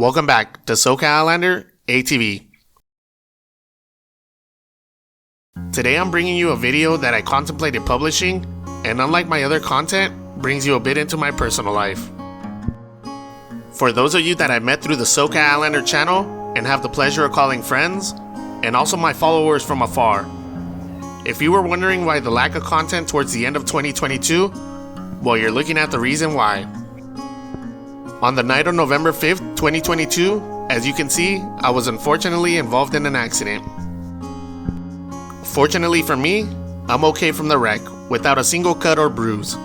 Welcome back to CanAm Outlander ATV. Today I'm bringing you a video that I contemplated publishing, and unlike my other content, brings you a bit into my personal life. For those of you that I met through the CanAm Outlander channel and have the pleasure of calling friends, and also my followers from afar, if you were wondering why the lack of content towards the end of 2022, well, you're looking at the reason why. On the night of November 5th, 2022, as you can see, I was unfortunately involved in an accident. Fortunately for me, I'm okay from the wreck, without a single cut or bruise.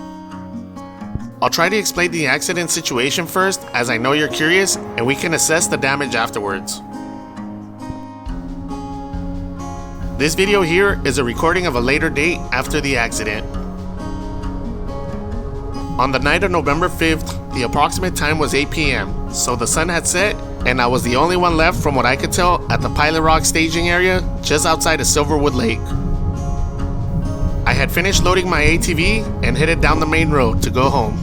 I'll try to explain the accident situation first, as I know you're curious, and we can assess the damage afterwards. This video here is a recording of a later date after the accident. On the night of November 5th, the approximate time was 8 p.m, so the sun had set, and I was the only one left from what I could tell at the Pilot Rock staging area just outside of Silverwood Lake. I had finished loading my ATV and headed down the main road to go home.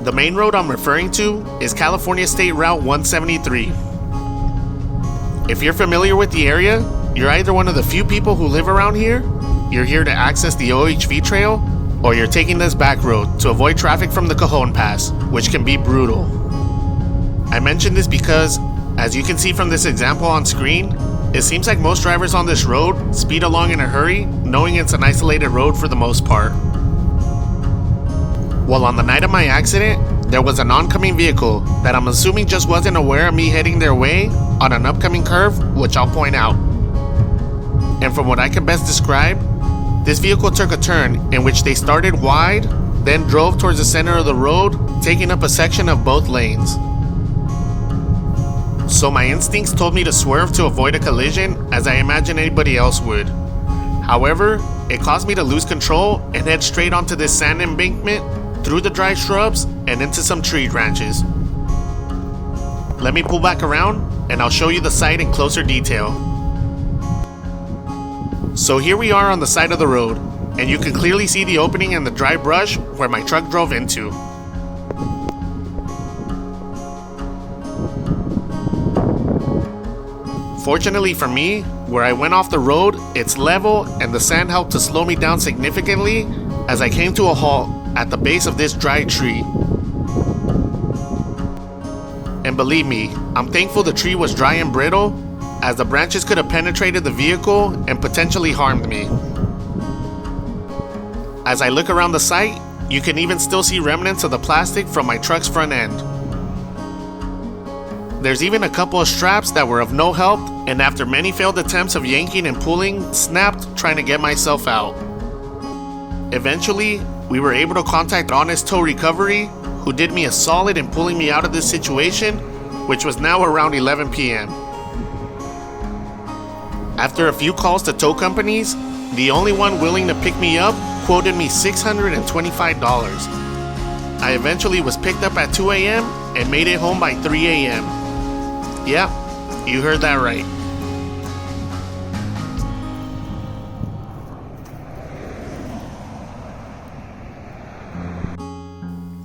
The main road I'm referring to is California State Route 173. If you're familiar with the area, you're either one of the few people who live around here, you're here to access the OHV trail, or you're taking this back road to avoid traffic from the Cajon Pass, which can be brutal. I mention this because, as you can see from this example on screen, it seems like most drivers on this road speed along in a hurry, knowing it's an isolated road for the most part. Well, on the night of my accident, there was an oncoming vehicle that I'm assuming just wasn't aware of me heading their way on an upcoming curve, which I'll point out. And from what I can best describe, this vehicle took a turn in which they started wide, then drove towards the center of the road, taking up a section of both lanes. So my instincts told me to swerve to avoid a collision, as I imagine anybody else would. However, it caused me to lose control and head straight onto this sand embankment, through the dry shrubs, and into some tree branches. Let me pull back around, and I'll show you the site in closer detail. So here we are on the side of the road, and you can clearly see the opening in the dry brush where my truck drove into. Fortunately for me, where I went off the road, it's level and the sand helped to slow me down significantly as I came to a halt at the base of this dry tree. And believe me, I'm thankful the tree was dry and brittle, as the branches could have penetrated the vehicle and potentially harmed me. As I look around the site, you can even still see remnants of the plastic from my truck's front end. There's even a couple of straps that were of no help, and after many failed attempts of yanking and pulling, snapped trying to get myself out. Eventually, we were able to contact Honest Tow Recovery, who did me a solid in pulling me out of this situation, which was now around 11 p.m. After a few calls to tow companies, the only one willing to pick me up quoted me $625. I eventually was picked up at 2 a.m. and made it home by 3 a.m. Yeah, you heard that right.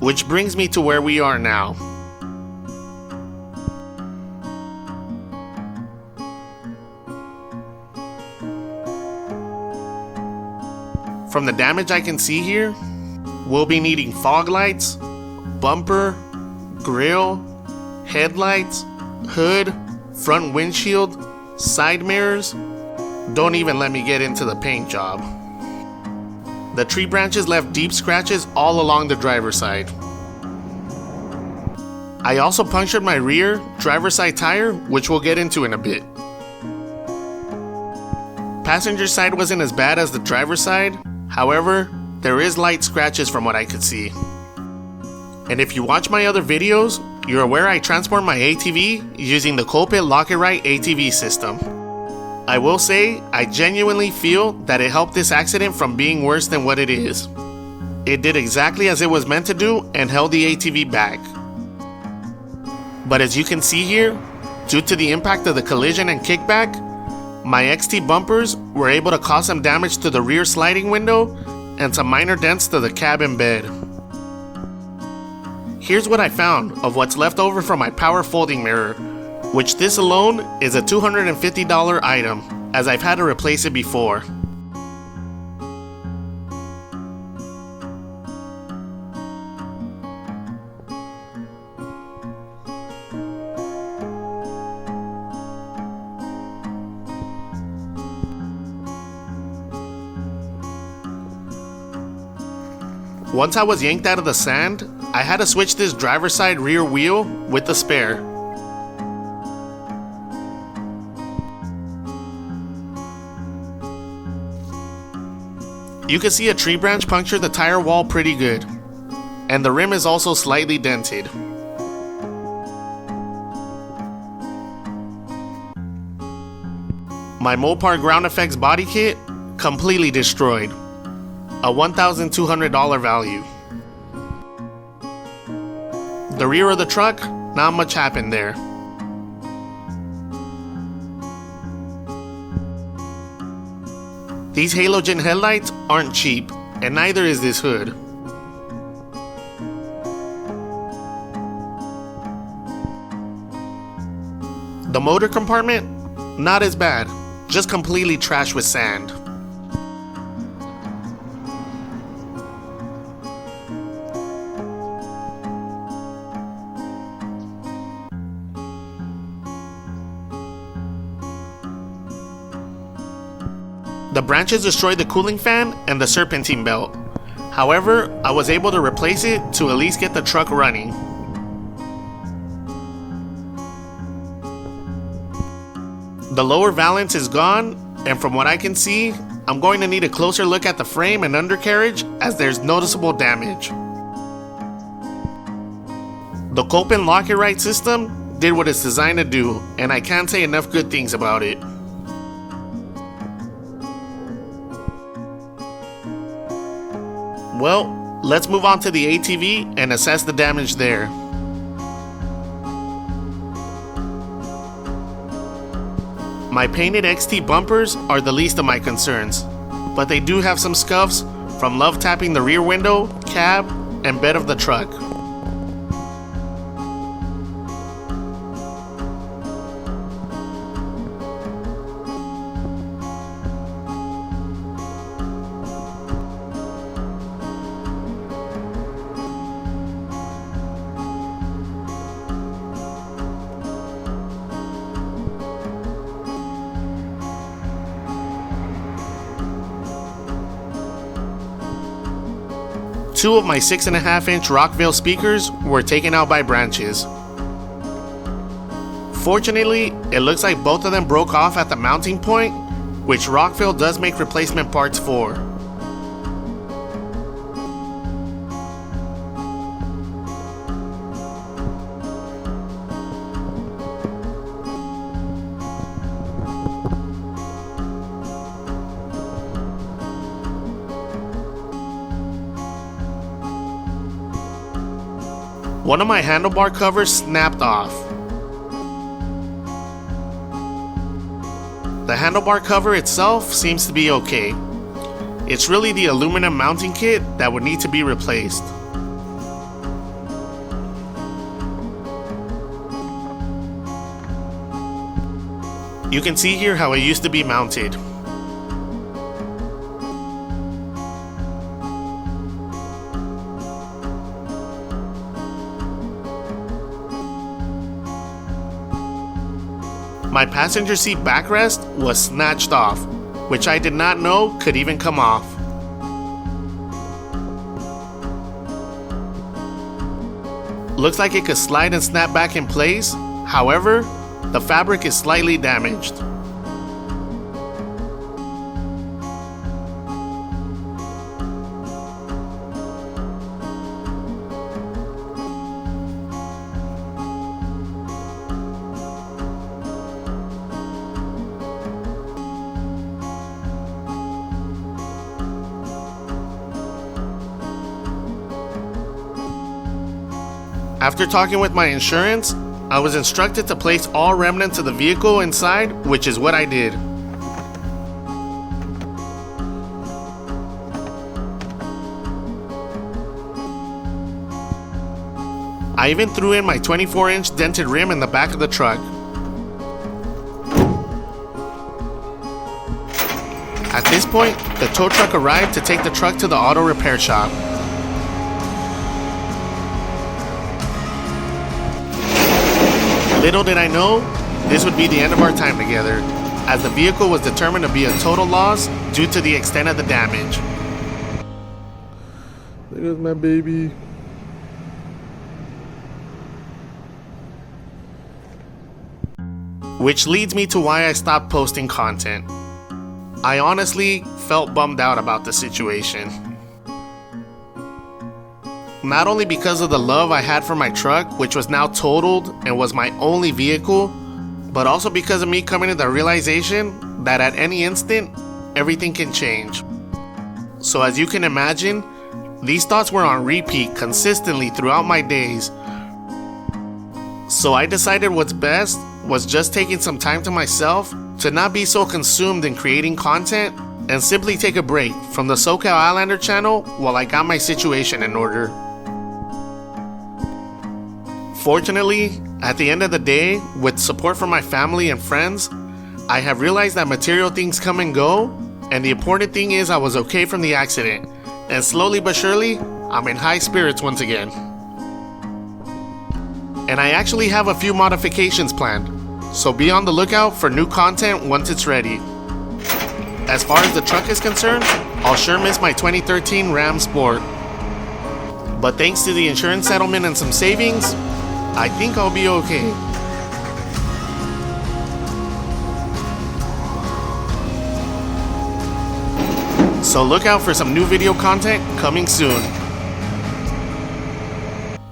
Which brings me to where we are now. From the damage I can see here, we'll be needing fog lights, bumper, grill, headlights, hood, front windshield, side mirrors. Don't even let me get into the paint job. The tree branches left deep scratches all along the driver's side. I also punctured my rear driver's side tire, which we'll get into in a bit. Passenger side wasn't as bad as the driver's side. However, there is light scratches from what I could see. And if you watch my other videos, you're aware I transport my ATV using the Colpit Lock-It-Right ATV system. I will say, I genuinely feel that it helped this accident from being worse than what it is. It did exactly as it was meant to do and held the ATV back. But as you can see here, due to the impact of the collision and kickback, my XT bumpers were able to cause some damage to the rear sliding window and some minor dents to the cabin bed. Here's what I found of what's left over from my power folding mirror, which this alone is a $250 item, as I've had to replace it before. Once I was yanked out of the sand, I had to switch this driver's side rear wheel with the spare. You can see a tree branch puncture the tire wall pretty good, and the rim is also slightly dented. My Mopar Ground Effects body kit, completely destroyed. A $1,200 value. The rear of the truck, not much happened there. These halogen headlights aren't cheap, and neither is this hood. The motor compartment, not as bad, just completely trashed with sand. The branches destroyed the cooling fan and the serpentine belt. However, I was able to replace it to at least get the truck running. The lower valance is gone, and from what I can see, I'm going to need a closer look at the frame and undercarriage as there's noticeable damage. The Copen lock-it-right system did what it's designed to do, and I can't say enough good things about it. Well, let's move on to the ATV and assess the damage there. My painted XT bumpers are the least of my concerns, but they do have some scuffs from love tapping the rear window, cab, and bed of the truck. Two of my 6.5-inch Rockville speakers were taken out by branches. Fortunately, it looks like both of them broke off at the mounting point, which Rockville does make replacement parts for. One of my handlebar covers snapped off. The handlebar cover itself seems to be okay. It's really the aluminum mounting kit that would need to be replaced. You can see here how it used to be mounted. My passenger seat backrest was snatched off, which I did not know could even come off. Looks like it could slide and snap back in place. However, the fabric is slightly damaged. After talking with my insurance, I was instructed to place all remnants of the vehicle inside, which is what I did. I even threw in my 24-inch dented rim in the back of the truck. At this point, the tow truck arrived to take the truck to the auto repair shop. Little did I know, this would be the end of our time together, as the vehicle was determined to be a total loss due to the extent of the damage. There's my baby. Which leads me to why I stopped posting content. I honestly felt bummed out about the situation. Not only because of the love I had for my truck, which was now totaled and was my only vehicle, but also because of me coming to the realization that at any instant, everything can change. So as you can imagine, these thoughts were on repeat consistently throughout my days. So I decided what's best was just taking some time to myself to not be so consumed in creating content and simply take a break from the CanAm Outlander channel while I got my situation in order. Fortunately, at the end of the day, with support from my family and friends, I have realized that material things come and go, and the important thing is I was okay from the accident, and slowly but surely, I'm in high spirits once again. And I actually have a few modifications planned, so be on the lookout for new content once it's ready. As far as the truck is concerned, I'll sure miss my 2013 Ram Sport. But thanks to the insurance settlement and some savings, I think I'll be okay. So look out for some new video content coming soon.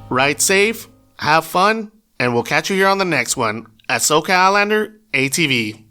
Ride safe, have fun, and we'll catch you here on the next one at CanAm Outlander ATV.